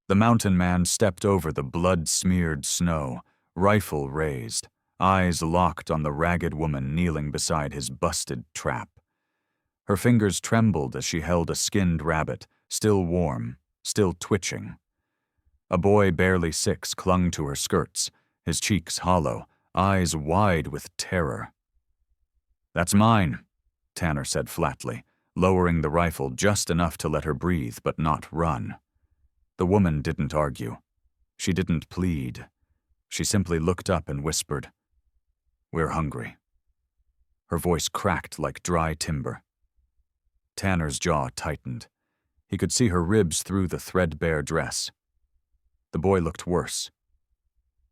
The mountain man stepped over the blood-smeared snow, rifle raised, eyes locked on the ragged woman kneeling beside his busted trap. Her fingers trembled as she held a skinned rabbit, still warm, still twitching. A boy barely 6 clung to her skirts, his cheeks hollow, eyes wide with terror. "That's mine," Tanner said flatly, lowering the rifle just enough to let her breathe but not run. The woman didn't argue. She didn't plead. She simply looked up and whispered, "We're hungry." Her voice cracked like dry timber. Tanner's jaw tightened. He could see her ribs through the threadbare dress. The boy looked worse.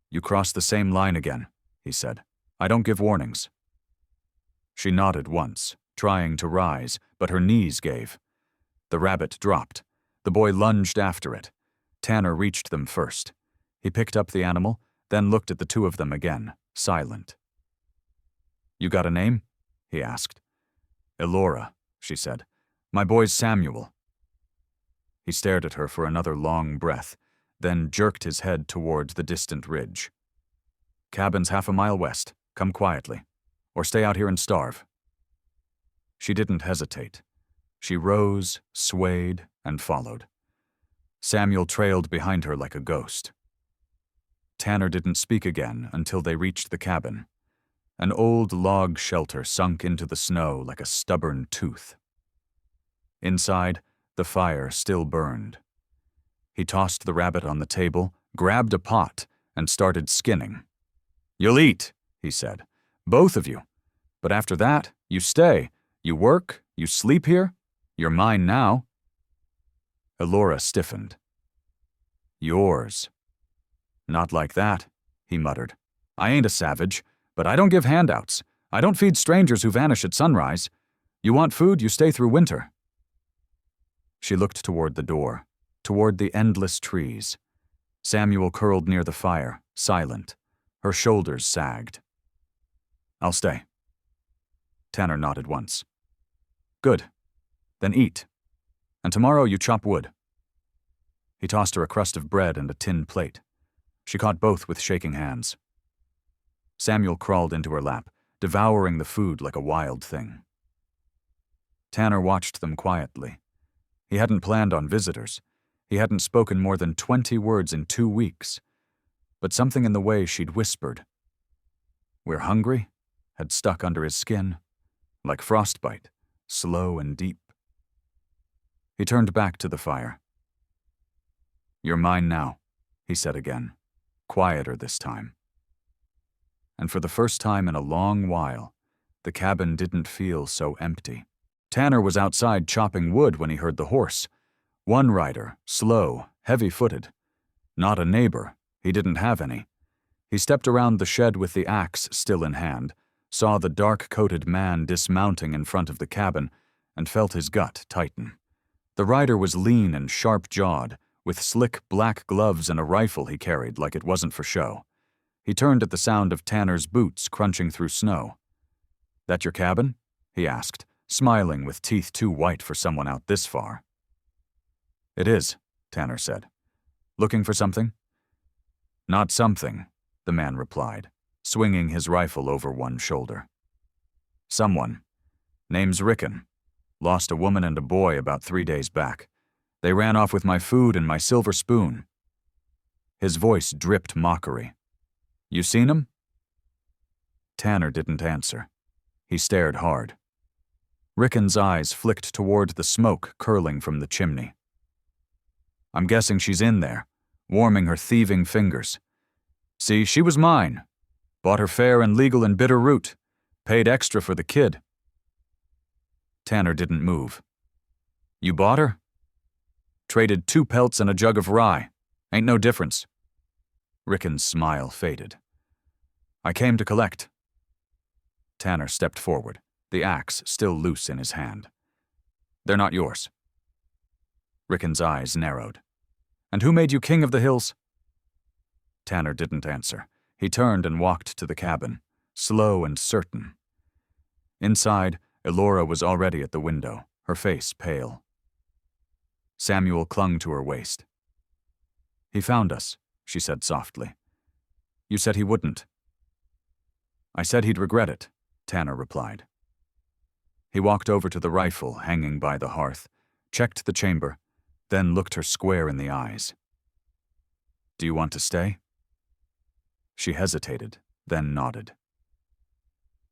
"You crossed the same line again," he said. "I don't give warnings." She nodded once, trying to rise, but her knees gave. The rabbit dropped. The boy lunged after it. Tanner reached them first. He picked up the animal, then looked at the two of them again, silent. "You got a name?" he asked. "Elora," she said. "My boy's Samuel." He stared at her for another long breath, then jerked his head toward the distant ridge. "Cabin's 1/2 mile west. Come quietly. Or stay out here and starve." She didn't hesitate. She rose, swayed, and followed. Samuel trailed behind her like a ghost. Tanner didn't speak again until they reached the cabin. An old log shelter sunk into the snow like a stubborn tooth. Inside, the fire still burned. He tossed the rabbit on the table, grabbed a pot, and started skinning. "You'll eat," he said. "Both of you. But after that, you stay. You work, you sleep here. You're mine now." Elora stiffened. "Yours." "Not like that," he muttered. "I ain't a savage, but I don't give handouts. I don't feed strangers who vanish at sunrise. You want food, you stay through winter." She looked toward the door, toward the endless trees. Samuel curled near the fire, silent. Her shoulders sagged. "I'll stay." Tanner nodded once. "Good. Then eat. And tomorrow you chop wood." He tossed her a crust of bread and a tin plate. She caught both with shaking hands. Samuel crawled into her lap, devouring the food like a wild thing. Tanner watched them quietly. He hadn't planned on visitors. He hadn't spoken more than 20 words in 2 weeks. But something in the way she'd whispered, "We're hungry," had stuck under his skin, like frostbite, slow and deep. He turned back to the fire. "You're mine now," he said again, quieter this time. And for the first time in a long while, the cabin didn't feel so empty. Tanner was outside chopping wood when he heard the horse. One rider, slow, heavy-footed. Not a neighbor, he didn't have any. He stepped around the shed with the axe still in hand, saw the dark-coated man dismounting in front of the cabin, and felt his gut tighten. The rider was lean and sharp-jawed, with slick black gloves and a rifle he carried like it wasn't for show. He turned at the sound of Tanner's boots crunching through snow. "That your cabin?" he asked, smiling with teeth too white for someone out this far. "It is," Tanner said. "Looking for something?" "Not something," the man replied, swinging his rifle over one shoulder. "Someone. Name's Rickon. Lost a woman and a boy about 3 days back. They ran off with my food and my silver spoon." His voice dripped mockery. "You seen him?" Tanner didn't answer. He stared hard. Rickon's eyes flicked toward the smoke curling from the chimney. "I'm guessing she's in there, warming her thieving fingers. See, she was mine. Bought her fair and legal in Bitter Root. Paid extra for the kid." Tanner didn't move. "You bought her?" "Traded 2 pelts and a jug of rye. Ain't no difference." Rickon's smile faded. "I came to collect." Tanner stepped forward, the axe still loose in his hand. "They're not yours." Rickon's eyes narrowed. "And who made you king of the hills?" Tanner didn't answer. He turned and walked to the cabin, slow and certain. Inside, Elora was already at the window, her face pale. Samuel clung to her waist. He found us, she said softly. You said he wouldn't. I said he'd regret it, Tanner replied. He walked over to the rifle hanging by the hearth, checked the chamber, then looked her square in the eyes. Do you want to stay? She hesitated, then nodded.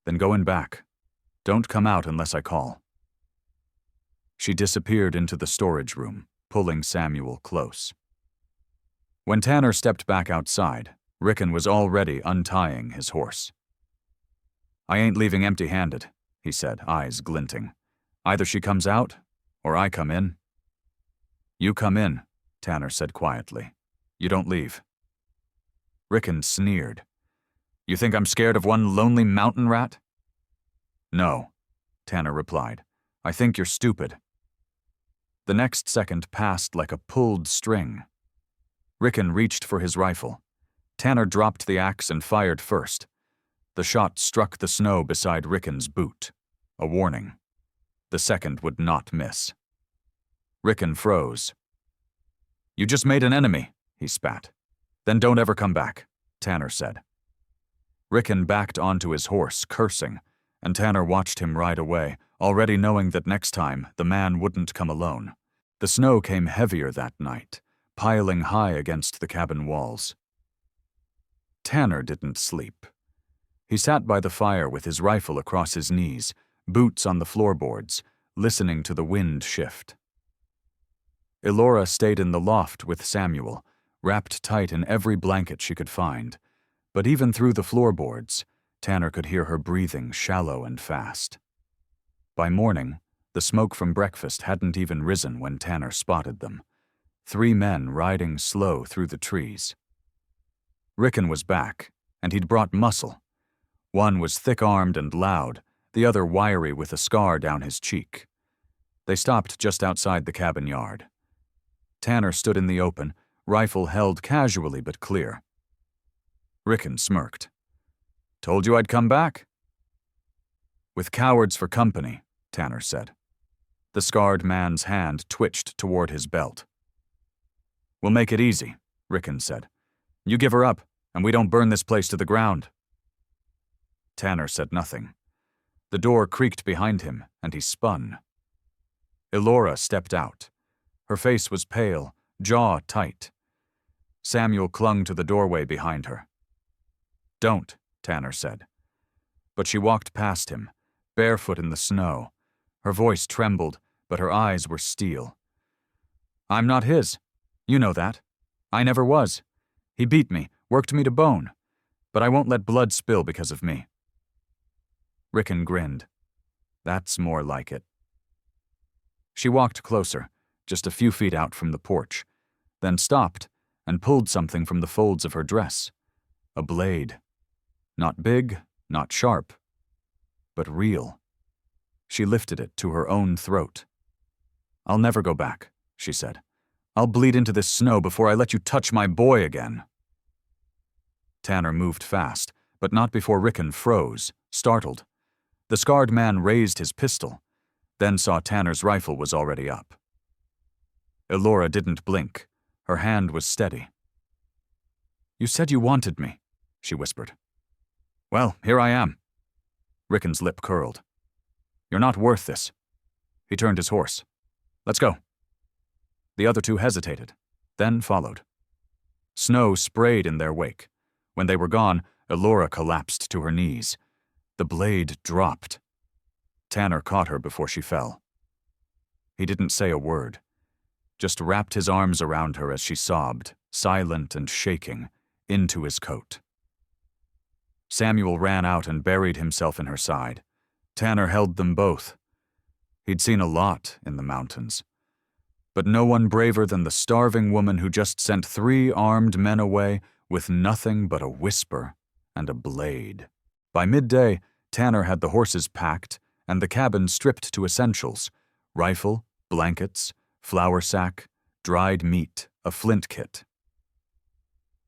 Then go in back. Don't come out unless I call. She disappeared into the storage room, pulling Samuel close. When Tanner stepped back outside, Rickon was already untying his horse. I ain't leaving empty-handed, he said, eyes glinting. Either she comes out, or I come in. You come in, Tanner said quietly. You don't leave. Rickon sneered. You think I'm scared of one lonely mountain rat? No, Tanner replied. I think you're stupid. The next second passed like a pulled string. Rickon reached for his rifle. Tanner dropped the axe and fired first. The shot struck the snow beside Rickon's boot. A warning. The second would not miss. Rickon froze. You just made an enemy, he spat. Then don't ever come back, Tanner said. Rickon backed onto his horse, cursing, and Tanner watched him ride away, already knowing that next time the man wouldn't come alone. The snow came heavier that night, piling high against the cabin walls. Tanner didn't sleep. He sat by the fire with his rifle across his knees, boots on the floorboards, listening to the wind shift. Elora stayed in the loft with Samuel, wrapped tight in every blanket she could find, but even through the floorboards, Tanner could hear her breathing shallow and fast. By morning, the smoke from breakfast hadn't even risen when Tanner spotted them. 3 men riding slow through the trees. Rickon was back, and he'd brought muscle. One was thick-armed and loud, the other wiry with a scar down his cheek. They stopped just outside the cabin yard. Tanner stood in the open, rifle held casually but clear. Rickon smirked. Told you I'd come back? With cowards for company, Tanner said. The scarred man's hand twitched toward his belt. We'll make it easy, Rickon said. You give her up, and we don't burn this place to the ground. Tanner said nothing. The door creaked behind him, and he spun. Elora stepped out. Her face was pale, jaw tight. Samuel clung to the doorway behind her. Don't, Tanner said. But she walked past him, barefoot in the snow. Her voice trembled, but her eyes were steel. I'm not his. You know that. I never was. He beat me, worked me to bone. But I won't let blood spill because of me. Rickon grinned. That's more like it. She walked closer, just a few feet out from the porch, then stopped and pulled something from the folds of her dress. A blade. Not big, not sharp, but real. She lifted it to her own throat. I'll never go back, she said. I'll bleed into this snow before I let you touch my boy again. Tanner moved fast, but not before Rickon froze, startled. The scarred man raised his pistol, then saw Tanner's rifle was already up. Elora didn't blink. Her hand was steady. You said you wanted me, she whispered. Well, here I am. Rickon's lip curled. You're not worth this. He turned his horse. Let's go. The other 2 hesitated, then followed. Snow sprayed in their wake. When they were gone, Elora collapsed to her knees. The blade dropped. Tanner caught her before she fell. He didn't say a word, just wrapped his arms around her as she sobbed, silent and shaking, into his coat. Samuel ran out and buried himself in her side. Tanner held them both. He'd seen a lot in the mountains, but no one braver than the starving woman who just sent 3 armed men away with nothing but a whisper and a blade. By midday, Tanner had the horses packed and the cabin stripped to essentials: rifle, blankets, flour sack, dried meat, a flint kit.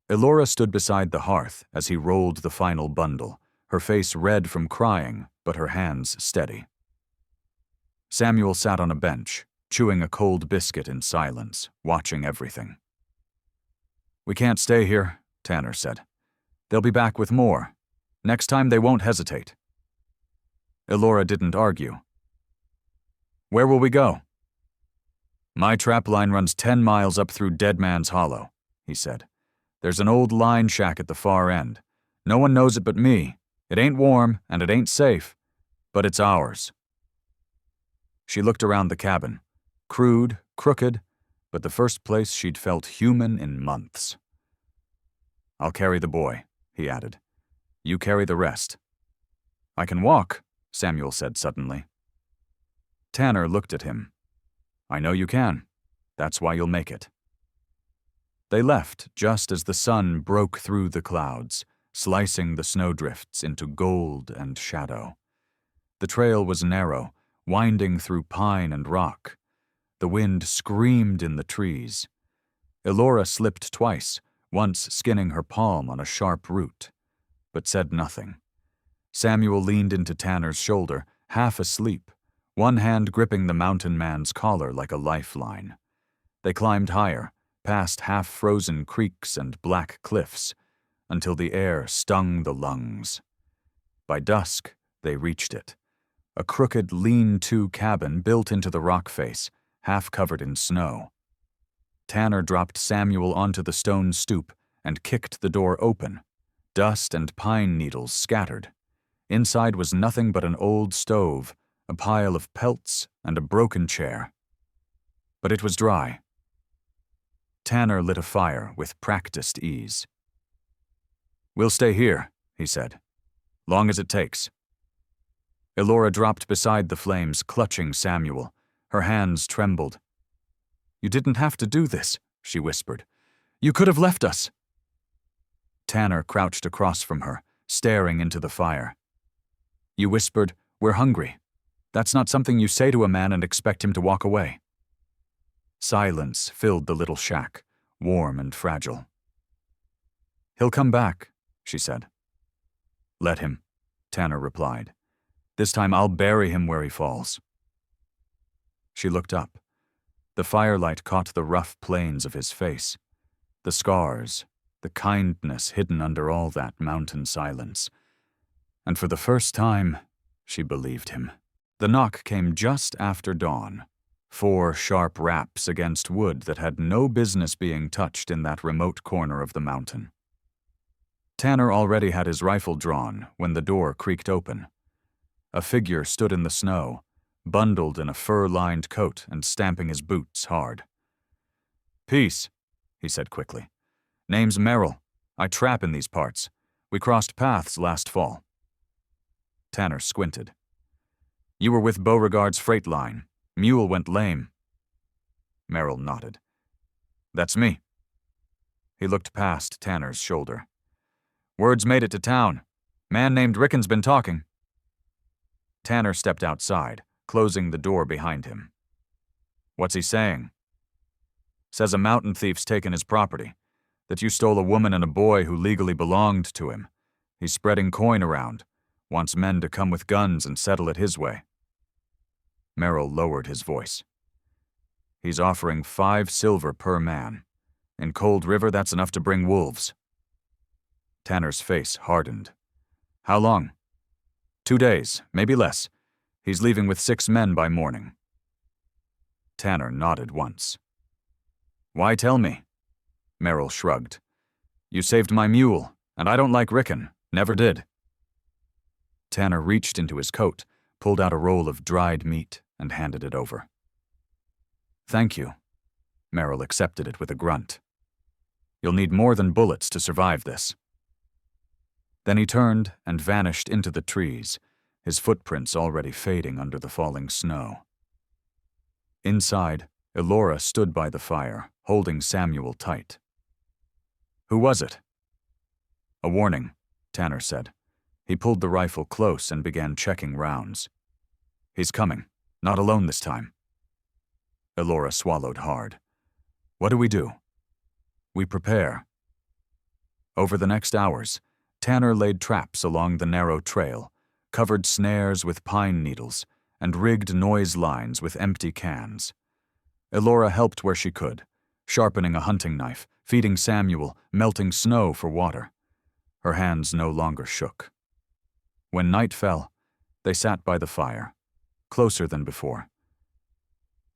Elora stood beside the hearth as he rolled the final bundle, her face red from crying, but her hands steady. Samuel sat on a bench, chewing a cold biscuit in silence, watching everything. We can't stay here, Tanner said. They'll be back with more. Next time they won't hesitate. Elora didn't argue. Where will we go? My trap line runs 10 miles up through Dead Man's Hollow, he said. There's an old line shack at the far end. No one knows it but me. It ain't warm, and it ain't safe, but it's ours. She looked around the cabin. Crude, crooked, but the first place she'd felt human in months. I'll carry the boy, he added. You carry the rest. I can walk, Samuel said suddenly. Tanner looked at him. I know you can. That's why you'll make it. They left just as the sun broke through the clouds, slicing the snowdrifts into gold and shadow. The trail was narrow, winding through pine and rock. The wind screamed in the trees. Elora slipped twice, once skinning her palm on a sharp root, but said nothing. Samuel leaned into Tanner's shoulder, half asleep, one hand gripping the mountain man's collar like a lifeline. They climbed higher, past half-frozen creeks and black cliffs, until the air stung the lungs. By dusk, they reached it, a crooked lean-to cabin built into the rock face, half covered in snow. Tanner dropped Samuel onto the stone stoop and kicked the door open. Dust and pine needles scattered. Inside was nothing but an old stove, a pile of pelts, and a broken chair. But it was dry. Tanner lit a fire with practiced ease. We'll stay here, he said. Long as it takes. Elora dropped beside the flames, clutching Samuel. Her hands trembled. You didn't have to do this, she whispered. You could have left us. Tanner crouched across from her, staring into the fire. You whispered, we're hungry. That's not something you say to a man and expect him to walk away. Silence filled the little shack, warm and fragile. He'll come back, she said. Let him, Tanner replied. This time I'll bury him where he falls. She looked up. The firelight caught the rough planes of his face, the scars, the kindness hidden under all that mountain silence. And for the first time, she believed him. The knock came just after dawn. 4 sharp raps against wood that had no business being touched in that remote corner of the mountain. Tanner already had his rifle drawn when the door creaked open. A figure stood in the snow, bundled in a fur-lined coat and stamping his boots hard. Peace, he said quickly. Name's Merrill. I trap in these parts. We crossed paths last fall. Tanner squinted. You were with Beauregard's freight line. Mule went lame. Merrill nodded. That's me. He looked past Tanner's shoulder. Word's made it to town. Man named Ricken's been talking. Tanner stepped outside, closing the door behind him. What's he saying? Says a mountain thief's taken his property, that you stole a woman and a boy who legally belonged to him. He's spreading coin around, wants men to come with guns and settle it his way. Merrill lowered his voice. He's offering 5 silver per man. In Cold River, that's enough to bring wolves. Tanner's face hardened. How long? 2 days, maybe less. He's leaving with 6 men by morning. Tanner nodded once. Why tell me? Merrill shrugged. You saved my mule, and I don't like Ricken. Never did. Tanner reached into his coat, pulled out a roll of dried meat, and handed it over. Thank you. Merrill accepted it with a grunt. You'll need more than bullets to survive this. Then he turned and vanished into the trees, his footprints already fading under the falling snow. Inside, Elora stood by the fire, holding Samuel tight. Who was it? A warning, Tanner said. He pulled the rifle close and began checking rounds. He's coming. Not alone this time. Elora swallowed hard. What do we do? We prepare. Over the next hours, Tanner laid traps along the narrow trail, covered snares with pine needles, and rigged noise lines with empty cans. Elora helped where she could, sharpening a hunting knife, feeding Samuel, melting snow for water. Her hands no longer shook. When night fell, they sat by the fire, closer than before.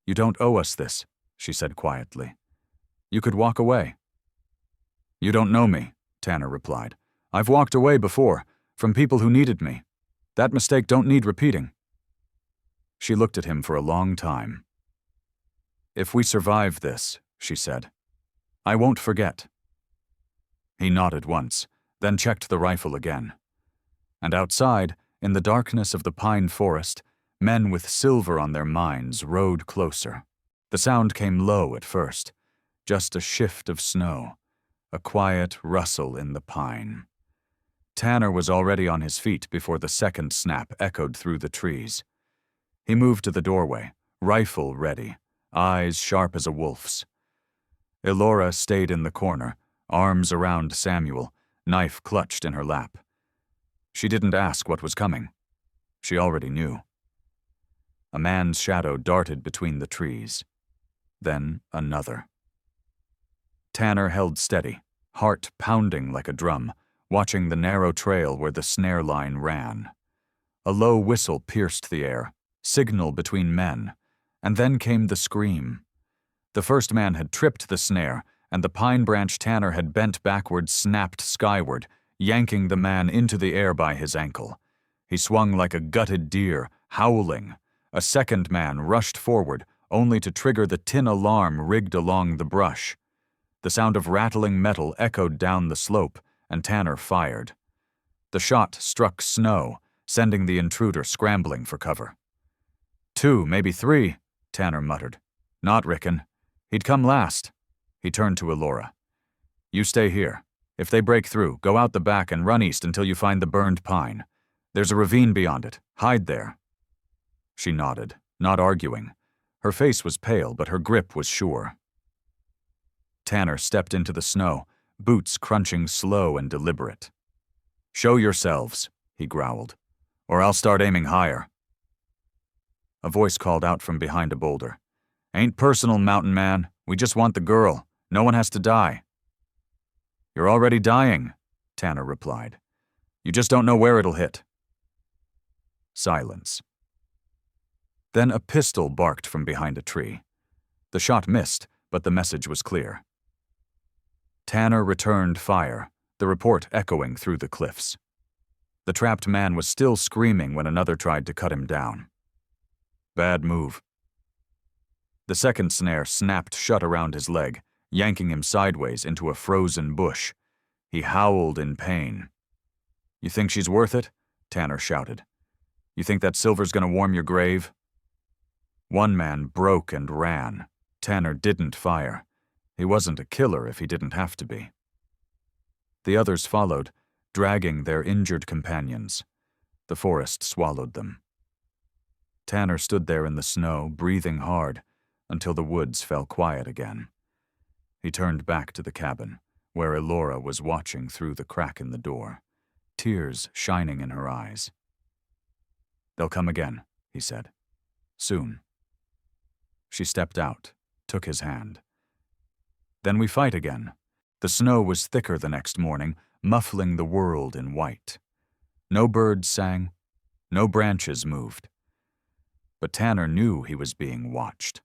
"You don't owe us this," she said quietly. "You could walk away." "You don't know me," Tanner replied. "I've walked away before, from people who needed me. That mistake don't need repeating." She looked at him for a long time. "If we survive this," she said, "I won't forget." He nodded once, then checked the rifle again. And outside, in the darkness of the pine forest, men with silver on their minds rode closer. The sound came low at first, just a shift of snow, a quiet rustle in the pine. Tanner was already on his feet before the second snap echoed through the trees. He moved to the doorway, rifle ready, eyes sharp as a wolf's. Elora stayed in the corner, arms around Samuel, knife clutched in her lap. She didn't ask what was coming. She already knew. A man's shadow darted between the trees. Then another. Tanner held steady, heart pounding like a drum, watching the narrow trail where the snare line ran. A low whistle pierced the air, signal between men, and then came the scream. The first man had tripped the snare, and the pine branch Tanner had bent backward snapped skyward, yanking the man into the air by his ankle. He swung like a gutted deer, howling. A second man rushed forward, only to trigger the tin alarm rigged along the brush. The sound of rattling metal echoed down the slope, and Tanner fired. The shot struck snow, sending the intruder scrambling for cover. "2, maybe 3, Tanner muttered. "Not Rickon. He'd come last." He turned to Elora. "You stay here. If they break through, go out the back and run east until you find the burned pine. There's a ravine beyond it. Hide there." She nodded, not arguing. Her face was pale, but her grip was sure. Tanner stepped into the snow, boots crunching slow and deliberate. "Show yourselves," he growled, "or I'll start aiming higher." A voice called out from behind a boulder. "Ain't personal, mountain man. We just want the girl. No one has to die." "You're already dying," Tanner replied. "You just don't know where it'll hit." Silence. Then a pistol barked from behind a tree. The shot missed, but the message was clear. Tanner returned fire, the report echoing through the cliffs. The trapped man was still screaming when another tried to cut him down. Bad move. The second snare snapped shut around his leg, yanking him sideways into a frozen bush. He howled in pain. "You think she's worth it?" Tanner shouted. "You think that silver's gonna warm your grave?" One man broke and ran. Tanner didn't fire. He wasn't a killer if he didn't have to be. The others followed, dragging their injured companions. The forest swallowed them. Tanner stood there in the snow, breathing hard, until the woods fell quiet again. He turned back to the cabin, where Elora was watching through the crack in the door, tears shining in her eyes. "They'll come again," he said. "Soon." She stepped out, took his hand. "Then we fight again." The snow was thicker the next morning, muffling the world in white. No birds sang, no branches moved. But Tanner knew he was being watched.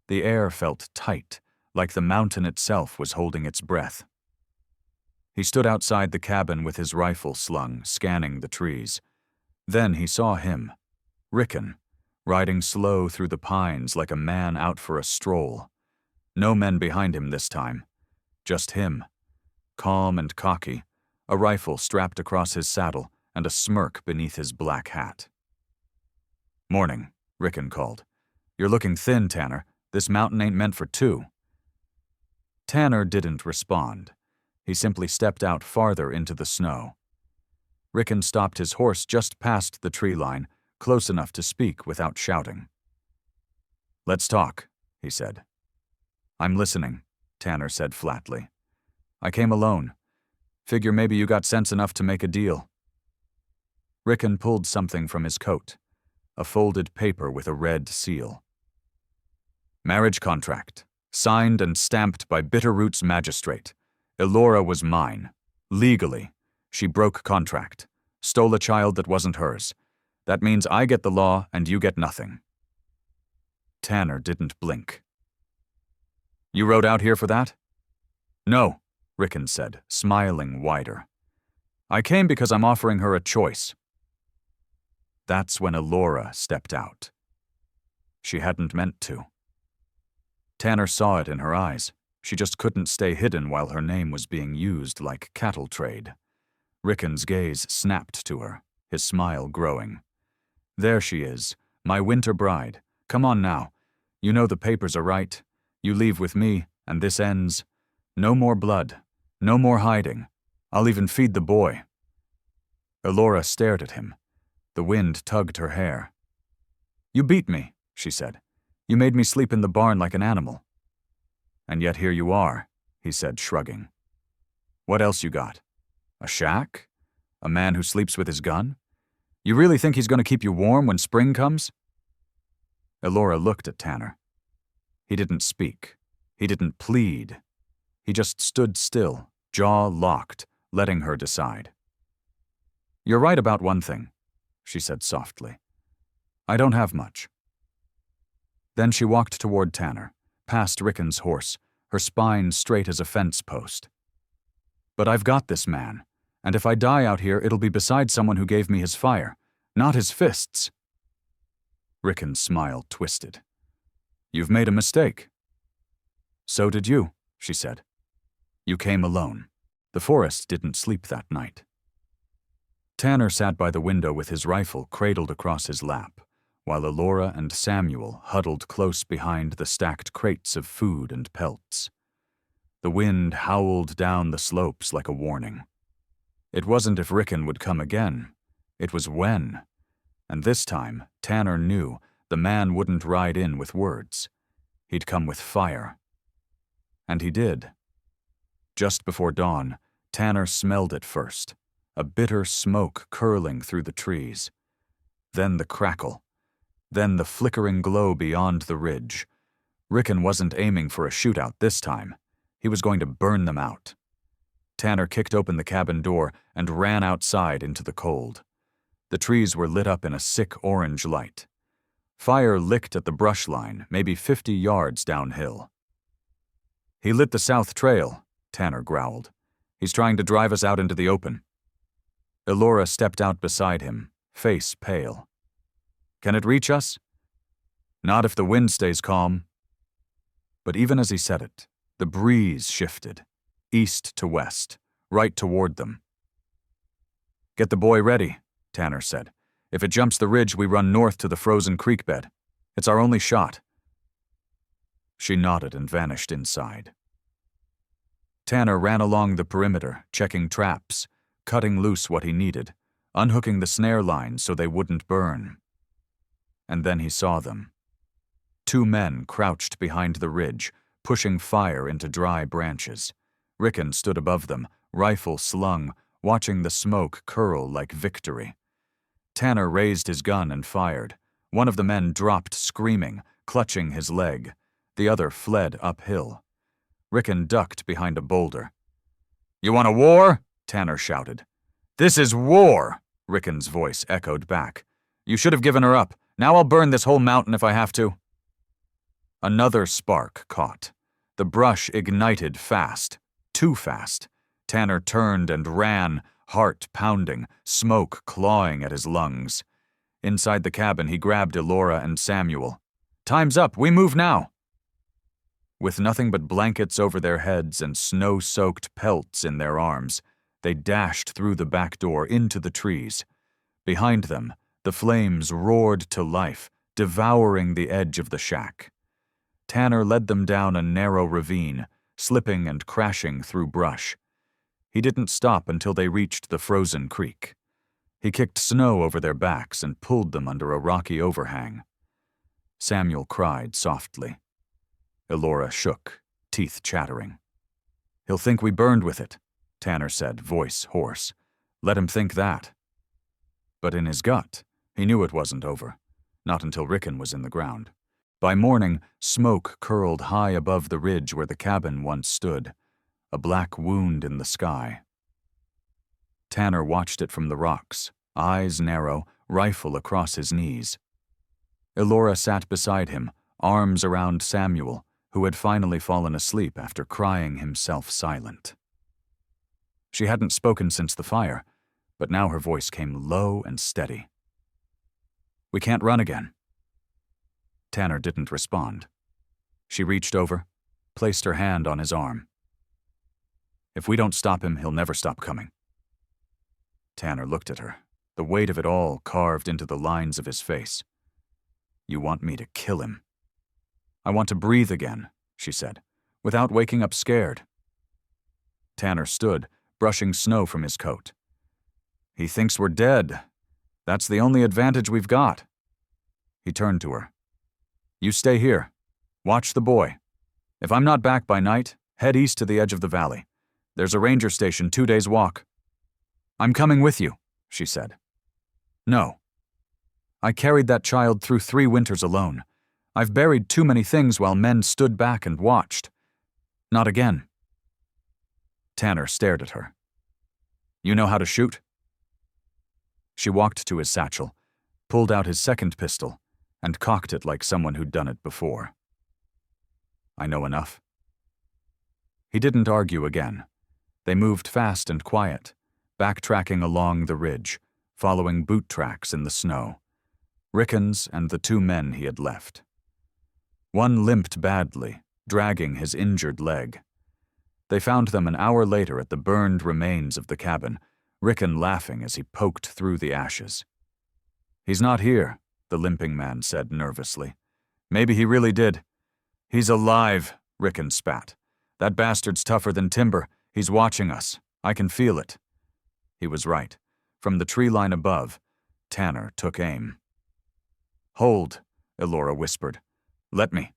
The air felt tight, like the mountain itself was holding its breath. He stood outside the cabin with his rifle slung, scanning the trees. Then he saw him, Rickon, riding slow through the pines like a man out for a stroll. No men behind him this time, just him, calm and cocky, a rifle strapped across his saddle and a smirk beneath his black hat. "Morning," Rickon called. "You're looking thin, Tanner. This mountain ain't meant for 2. Tanner didn't respond. He simply stepped out farther into the snow. Rickon stopped his horse just past the tree line, close enough to speak without shouting. "Let's talk," he said. "I'm listening," Tanner said flatly. "I came alone. Figure maybe you got sense enough to make a deal." Rickon pulled something from his coat, a folded paper with a red seal. "Marriage contract," Signed and stamped by Bitterroot's magistrate. Elora was mine. Legally. She broke contract. Stole a child that wasn't hers. That means I get the law and you get nothing. Tanner didn't blink. You rode out here for that? No, Rickon said, smiling wider. I came because I'm offering her a choice. That's when Elora stepped out. She hadn't meant to. Tanner saw it in her eyes. She just couldn't stay hidden while her name was being used like cattle trade. Rickon's gaze snapped to her, his smile growing. There she is, my winter bride. Come on now. You know the papers are right. You leave with me, and this ends. No more blood. No more hiding. I'll even feed the boy. Elora stared at him. The wind tugged her hair. You beat me, she said. You made me sleep in the barn like an animal. And yet here you are, he said, shrugging. What else you got? A shack? A man who sleeps with his gun? You really think he's going to keep you warm when spring comes? Elora looked at Tanner. He didn't speak. He didn't plead. He just stood still, jaw locked, letting her decide. You're right about one thing, she said softly. I don't have much. Then she walked toward Tanner, past Rickon's horse, her spine straight as a fence post. But I've got this man, and if I die out here, it'll be beside someone who gave me his fire, not his fists. Rickon's smile twisted. You've made a mistake. So did you, she said. You came alone. The forest didn't sleep that night. Tanner sat by the window with his rifle cradled across his lap, while Elora and Samuel huddled close behind the stacked crates of food and pelts. The wind howled down the slopes like a warning. It wasn't if Rickon would come again. It was when. And this time, Tanner knew the man wouldn't ride in with words. He'd come with fire. And he did. Just before dawn, Tanner smelled it first, a bitter smoke curling through the trees. Then the crackle. Then the flickering glow beyond the ridge. Rickon wasn't aiming for a shootout this time. He was going to burn them out. Tanner kicked open the cabin door and ran outside into the cold. The trees were lit up in a sick orange light. Fire licked at the brush line, maybe 50 yards downhill. He lit the south trail, Tanner growled. He's trying to drive us out into the open. Elora stepped out beside him, face pale. Can it reach us? Not if the wind stays calm. But even as he said it, the breeze shifted, east to west, right toward them. Get the boy ready, Tanner said. If it jumps the ridge, we run north to the frozen creek bed. It's our only shot. She nodded and vanished inside. Tanner ran along the perimeter, checking traps, cutting loose what he needed, unhooking the snare lines so they wouldn't burn. And then he saw them. 2 men crouched behind the ridge, pushing fire into dry branches. Rickon stood above them, rifle slung, watching the smoke curl like victory. Tanner raised his gun and fired. One of the men dropped screaming, clutching his leg. The other fled uphill. Rickon ducked behind a boulder. You want a war? Tanner shouted. This is war, Rickon's voice echoed back. You should have given her up. Now I'll burn this whole mountain if I have to. Another spark caught. The brush ignited fast, too fast. Tanner turned and ran, heart pounding, smoke clawing at his lungs. Inside the cabin, he grabbed Elora and Samuel. Time's up, we move now. With nothing but blankets over their heads and snow-soaked pelts in their arms, they dashed through the back door into the trees. Behind them, the flames roared to life, devouring the edge of the shack. Tanner led them down a narrow ravine, slipping and crashing through brush. He didn't stop until they reached the frozen creek. He kicked snow over their backs and pulled them under a rocky overhang. Samuel cried softly. Elora shook, teeth chattering. He'll think we burned with it, Tanner said, voice hoarse. Let him think that. But in his gut, he knew it wasn't over, not until Rickon was in the ground. By morning, smoke curled high above the ridge where the cabin once stood, a black wound in the sky. Tanner watched it from the rocks, eyes narrow, rifle across his knees. Elora sat beside him, arms around Samuel, who had finally fallen asleep after crying himself silent. She hadn't spoken since the fire, but now her voice came low and steady. "We can't run again." Tanner didn't respond. She reached over, placed her hand on his arm. "If we don't stop him, he'll never stop coming." Tanner looked at her, the weight of it all carved into the lines of his face. "You want me to kill him?" "I want to breathe again," she said, "without waking up scared." Tanner stood, brushing snow from his coat. "He thinks we're dead. That's the only advantage we've got." He turned to her. "You stay here. Watch the boy. If I'm not back by night, head east to the edge of the valley. There's a ranger station 2 days' walk." "I'm coming with you," she said. "No. I carried that child through 3 winters alone. I've buried too many things while men stood back and watched. Not again." Tanner stared at her. "You know how to shoot?" She walked to his satchel, pulled out his second pistol, and cocked it like someone who'd done it before. "I know enough." He didn't argue again. They moved fast and quiet, backtracking along the ridge, following boot tracks in the snow. Ricken's and the 2 men he had left. One limped badly, dragging his injured leg. They found them an hour later at the burned remains of the cabin, Ricken laughing as he poked through the ashes. "He's not here," the limping man said nervously. "Maybe he really did." "He's alive," Ricken spat. "That bastard's tougher than timber. He's watching us. I can feel it." He was right. From the tree line above, Tanner took aim. "Hold," Elora whispered. "Let me."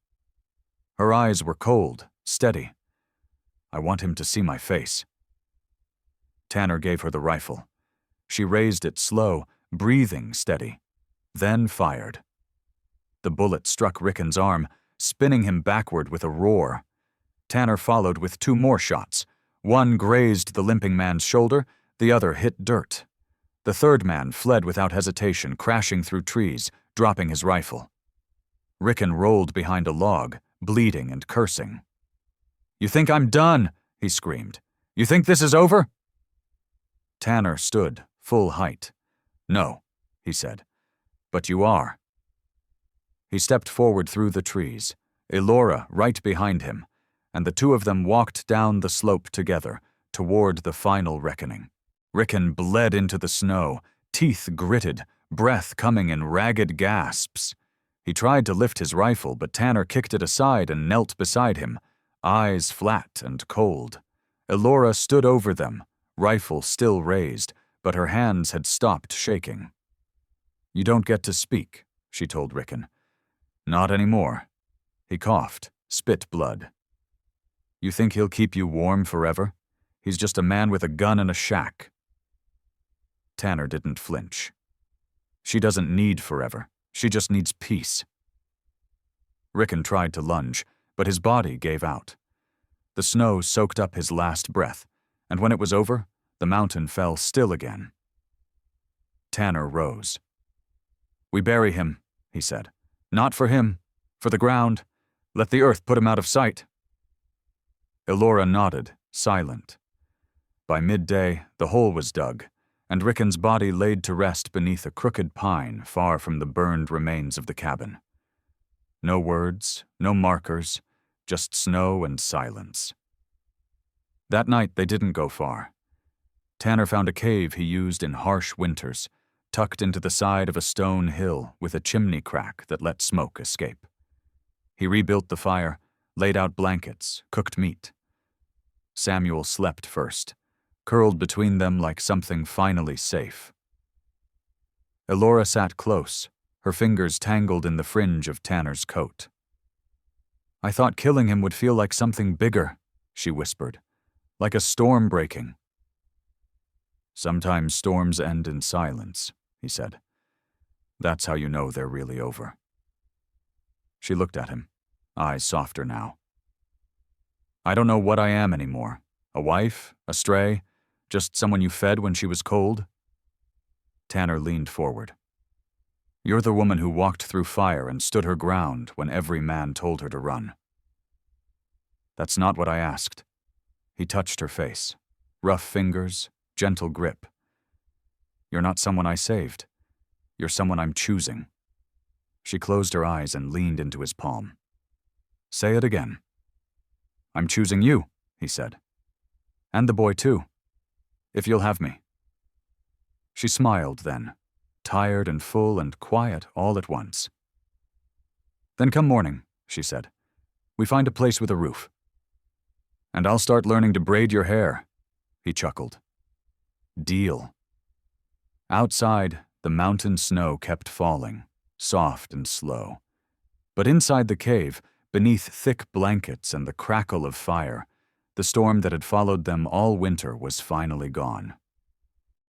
Her eyes were cold, steady. "I want him to see my face." Tanner gave her the rifle. She raised it slow, breathing steady, then fired. The bullet struck Ricken's arm, spinning him backward with a roar. Tanner followed with 2 more shots. One grazed the limping man's shoulder, the other hit dirt. The third man fled without hesitation, crashing through trees, dropping his rifle. Ricken rolled behind a log, bleeding and cursing. "You think I'm done?" he screamed. "You think this is over?" Tanner stood, full height. "No," he said, "but you are." He stepped forward through the trees, Elora right behind him, and the 2 of them walked down the slope together, toward the final reckoning. Ricken bled into the snow, teeth gritted, breath coming in ragged gasps. He tried to lift his rifle, but Tanner kicked it aside and knelt beside him, eyes flat and cold. Elora stood over them, rifle still raised, but her hands had stopped shaking. "You don't get to speak," she told Ricken. "Not anymore." He coughed, spit blood. "You think he'll keep you warm forever? He's just a man with a gun in a shack." Tanner didn't flinch. "She doesn't need forever. She just needs peace." Ricken tried to lunge, but his body gave out. The snow soaked up his last breath, and when it was over, the mountain fell still again. Tanner rose. "We bury him," he said. "Not for him, for the ground. Let the earth put him out of sight." Elora nodded, silent. By midday, the hole was dug, and Ricken's body laid to rest beneath a crooked pine far from the burned remains of the cabin. No words, no markers, just snow and silence. That night they didn't go far. Tanner found a cave he used in harsh winters, tucked into the side of a stone hill with a chimney crack that let smoke escape. He rebuilt the fire, laid out blankets, cooked meat. Samuel slept first, curled between them like something finally safe. Elora sat close, her fingers tangled in the fringe of Tanner's coat. "I thought killing him would feel like something bigger," she whispered, "like a storm breaking." "Sometimes storms end in silence," he said. "That's how you know they're really over." She looked at him, eyes softer now. I don't know what I am anymore. A wife? A stray? Just someone you fed when she was cold? Tanner leaned forward. You're the woman who walked through fire and stood her ground when every man told her to run. That's not what I asked. He touched her face. Rough fingers, gentle grip. You're not someone I saved. You're someone I'm choosing. She closed her eyes and leaned into his palm. Say it again. I'm choosing you, he said. And the boy too. If you'll have me. She smiled then, tired and full and quiet all at once. Then come morning, she said. We find a place with a roof. And I'll start learning to braid your hair, he chuckled. Deal. Outside, the mountain snow kept falling, soft and slow. But inside the cave, beneath thick blankets and the crackle of fire, the storm that had followed them all winter was finally gone.